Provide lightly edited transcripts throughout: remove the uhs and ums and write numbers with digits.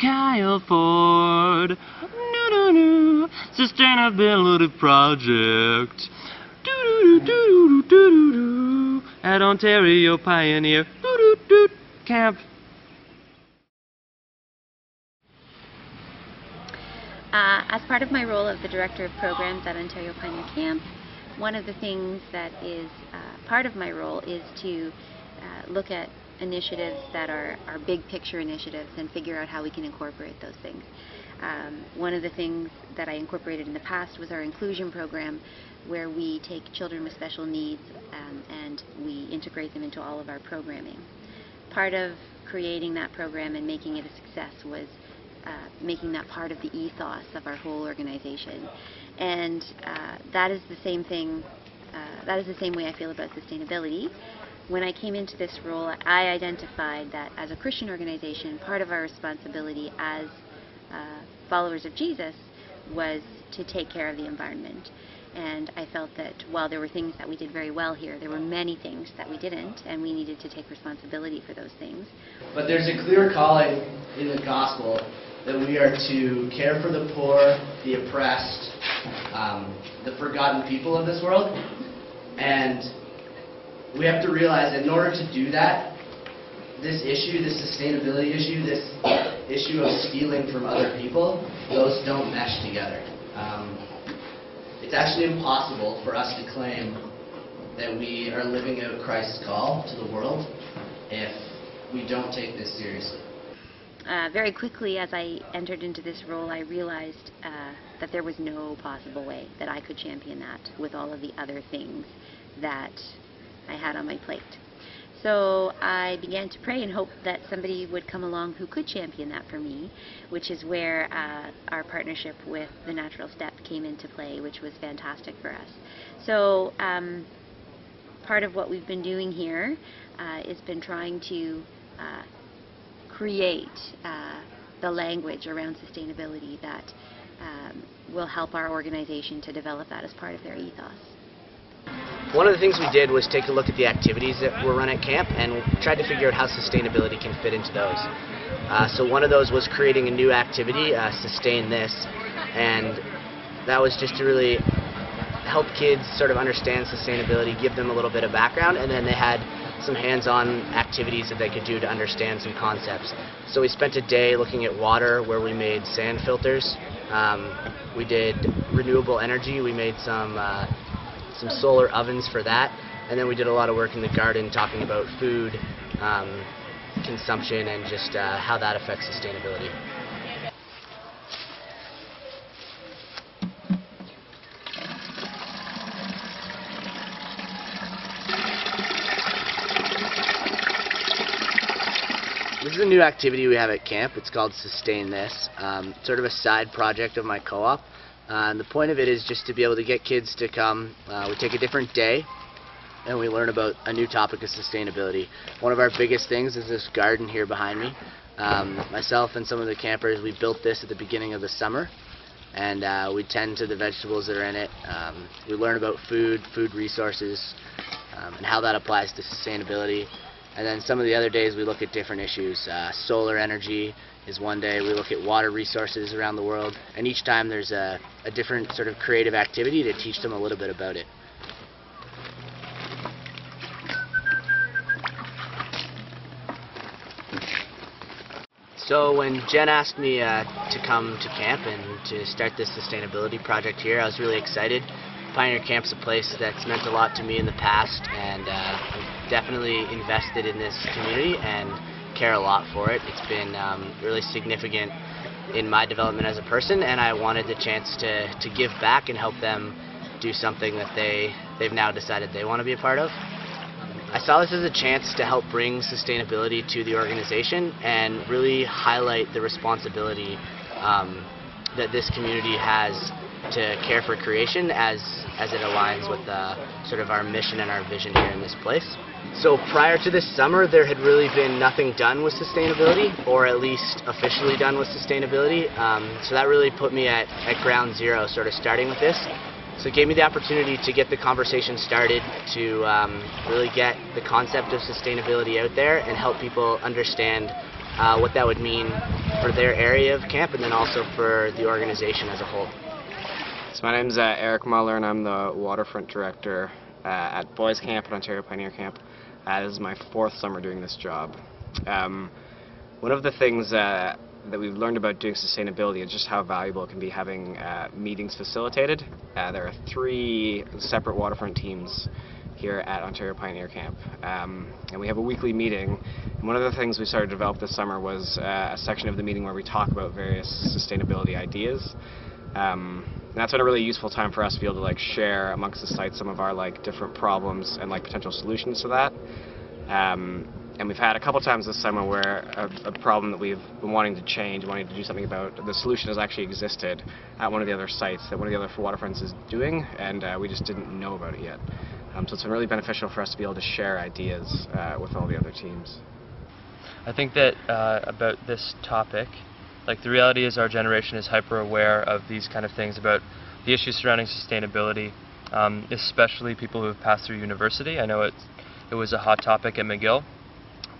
Kyle Ford. Doo-doo-doo. Sustainability project. Doo-doo-doo-doo-doo-doo-doo. At Ontario Pioneer Doo-doo-doo Camp. As part of my role of the Director of Programs at Ontario Pioneer Camp, one of the things that is part of my role is to look at initiatives that are big picture initiatives and figure out how we can incorporate those things. One of the things that I incorporated in the past was our inclusion program, where we take children with special needs and we integrate them into all of our programming. Part of creating that program and making it a success was making that part of the ethos of our whole organization. And that is the same thing, that is the same way I feel about sustainability. When I came into this role, I identified that as a Christian organization, part of our responsibility as followers of Jesus was to take care of the environment. And I felt that while there were things that we did very well here, there were many things that we didn't, and we needed to take responsibility for those things. But there's a clear calling in the gospel that we are to care for the poor, the oppressed, the forgotten people of this world. And we have to realize that in order to do that, this issue, this sustainability issue, this issue of stealing from other people, those don't mesh together. It's actually impossible for us to claim that we are living out Christ's call to the world if we don't take this seriously. Very quickly, as I entered into this role, I realized that there was no possible way that I could champion that with all of the other things that I had on my plate. So I began to pray and hope that somebody would come along who could champion that for me, which is where our partnership with The Natural Step came into play, which was fantastic for us. So part of what we've been doing here has been trying to create the language around sustainability that will help our organization to develop that as part of their ethos. One of the things we did was take a look at the activities that were run at camp and tried to figure out how sustainability can fit into those. So one of those was creating a new activity, Sustain This, and that was just to really help kids sort of understand sustainability, give them a little bit of background, and then they had some hands-on activities that they could do to understand some concepts. So we spent a day looking at water, where we made sand filters. We did renewable energy. We made some solar ovens for that, and then we did a lot of work in the garden talking about food consumption and just how that affects sustainability. This is a new activity we have at camp. It's called Sustain This. Sort of a side project of my co-op. And the point of it is just to be able to get kids to come. We take a different day and we learn about a new topic of sustainability. One of our biggest things is this garden here behind me. Myself and some of the campers, we built this at the beginning of the summer, and we tend to the vegetables that are in it. We learn about food resources, and how that applies to sustainability. And then some of the other days we look at different issues. Solar energy is one day. We look at water resources around the world, and each time there's a different sort of creative activity to teach them a little bit about it. So when Jen asked me to come to camp and to start this sustainability project here, I was really excited. Pioneer Camp's a place that's meant a lot to me in the past, and I'm definitely invested in this community and care a lot for it. It's been really significant in my development as a person, and I wanted the chance to give back and help them do something that they've now decided they want to be a part of. I saw this as a chance to help bring sustainability to the organization and really highlight the responsibility that this community has to care for creation as it aligns with sort of our mission and our vision here in this place. So prior to this summer, there had really been nothing done with sustainability, or at least officially done with sustainability. So that really put me at ground zero, sort of starting with this. So it gave me the opportunity to get the conversation started, to really get the concept of sustainability out there and help people understand what that would mean for their area of camp and then also for the organization as a whole. So my name's Eric Muller, and I'm the waterfront director at Boys Camp at Ontario Pioneer Camp. This is my 4th summer doing this job. One of the things that we've learned about doing sustainability is just how valuable it can be having meetings facilitated. There are 3 separate waterfront teams here at Ontario Pioneer Camp, and we have a weekly meeting. And one of the things we started to develop this summer was a section of the meeting where we talk about various sustainability ideas. And that's been a really useful time for us to be able to share amongst the sites some of our different problems and potential solutions to that. And we've had a couple times this summer where a problem that we've been wanting to change, wanting to do something about, the solution has actually existed at one of the other sites that one of the other waterfronts is doing, and we just didn't know about it yet. So it's been really beneficial for us to be able to share ideas with all the other teams. I think that about this topic, the reality is our generation is hyper aware of these kind of things, about the issues surrounding sustainability, especially people who have passed through university. I know it was a hot topic at McGill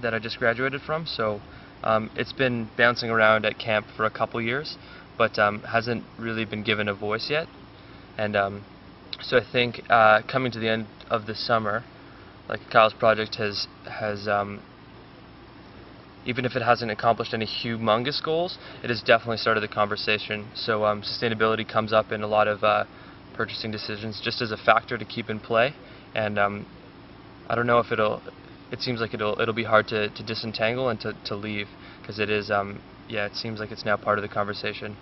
that I just graduated from, so it's been bouncing around at camp for a couple years, but hasn't really been given a voice yet. And so I think coming to the end of the summer, Kyle's project has even if it hasn't accomplished any humongous goals, it has definitely started the conversation. So sustainability comes up in a lot of purchasing decisions just as a factor to keep in play, and I don't know if it seems like it'll be hard to disentangle and to leave, because it is it seems like it's now part of the conversation.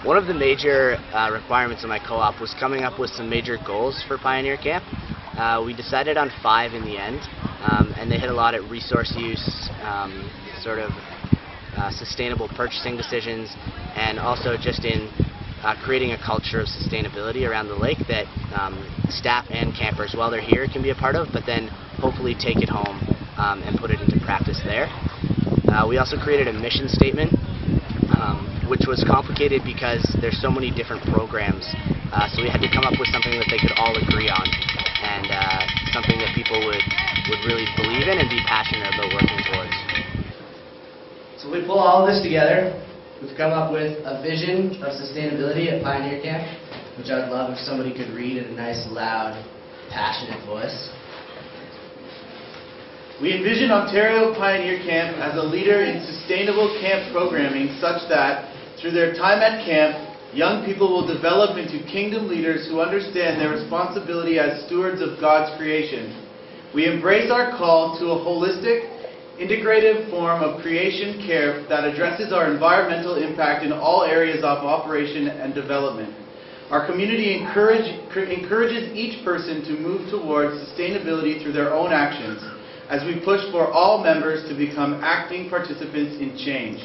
One of the major requirements of my co-op was coming up with some major goals for Pioneer Camp. We decided on 5 in the end, and they hit a lot at resource use, sustainable purchasing decisions, and also just in creating a culture of sustainability around the lake that staff and campers, while they're here, can be a part of, but then hopefully take it home and put it into practice there. We also created a mission statement, which was complicated because there's so many different programs, so we had to come up with something that they could all agree on, and something that people would really believe in and be passionate about working towards. So we pull all of this together. We've come up with a vision of sustainability at Pioneer Camp, which I would love if somebody could read in a nice, loud, passionate voice. We envision Ontario Pioneer Camp as a leader in sustainable camp programming such that, through their time at camp, young people will develop into kingdom leaders who understand their responsibility as stewards of God's creation. We embrace our call to a holistic, integrative form of creation care that addresses our environmental impact in all areas of operation and development. Our community encourages each person to move towards sustainability through their own actions, as we push for all members to become active participants in change.